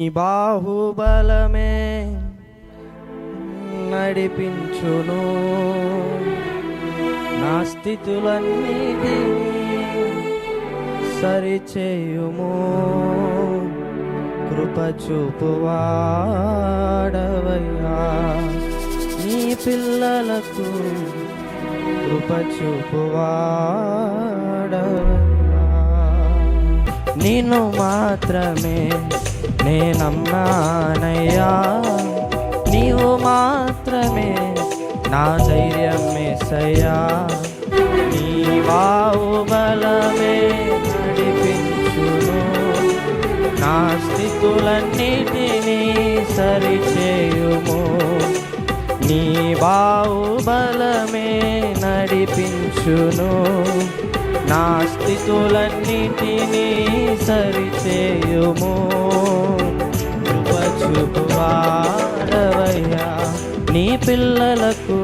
నీ బాహుబలమే నడిపించును, నా స్థితులన్నిటినీ సరిచేయుము. కృప చూపువాడవయ్యా, నీ పిల్లలకు కృప చూపువాడవయ్యా. నిన్ను మాత్రమే నేనమ్మానయ్యా, నీవు మాత్రమే నా ధైర్యం యేసయ్యా. నీ బాహుబలమే నడిపించును, నా స్థితులన్నిటినీ సరిచేయుము. నీ బాహుబలమే నడిపించును, నా స్థితులన్నిటినీ సరిచేయుము. కృప చూపువాడవయ్యా, నీ పిల్లలకు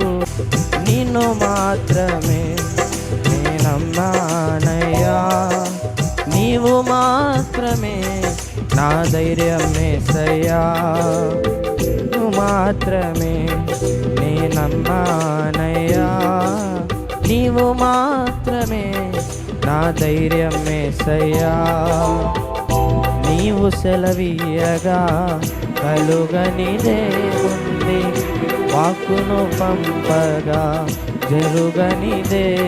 నిన్ను మాత్రమే నేనమ్మానయ్యా, నీవు మాత్రమే నా ధైర్యం యేసయ్యా. నువ్వు మాత్రమే నేనమ్మానయ్యా, నీవు మాత్రమే నా ధైర్యం యేసయ్యా. నీవు సెలవీయగా కలుగనిదేముంది, వాక్కును పంపగా జరుగనిదేముంది.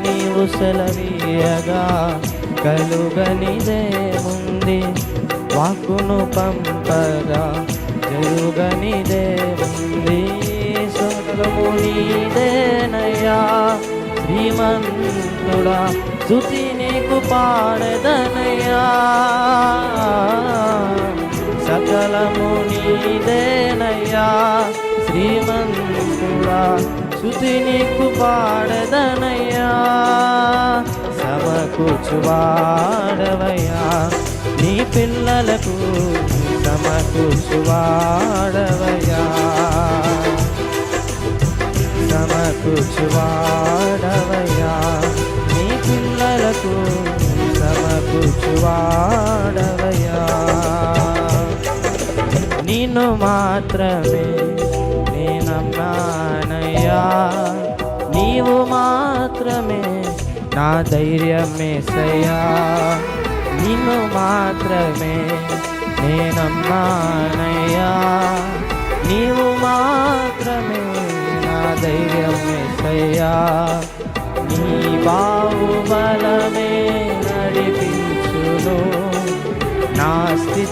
నీవు సెలవీయగా కలుగనిదేముంది, వాక్కును పంపగా జరుగనిదేముంది. సకలము నీదేనయ్యా, శ్రీమంతుడా స్తుతి నీకు పాడెదనయ్యా. సకలము నీదేనయ్యా, శ్రీమంతుడా స్తుతి నీకు పాడెదనయ్యా. సమకూర్చువాడవయ్యా, నీ పిల్లలకు సమకూర్చువాడవయ్యా, సమకూర్చువాడవయ్యా, నీ పిల్లలకు సమకూర్చువాడవయ్యా. నిన్ను మాత్రమే నేనమ్మానయ్యా, నీవు మాత్రమే నా ధైర్యం యేసయ్యా. నిన్ను మాత్రమే నేనమ్మానయ్యా, నీవు మాత్రమే నా ధైర్యం యేసయ్యా. నీ బాహుబలమే నడిపించును, నా స్థితి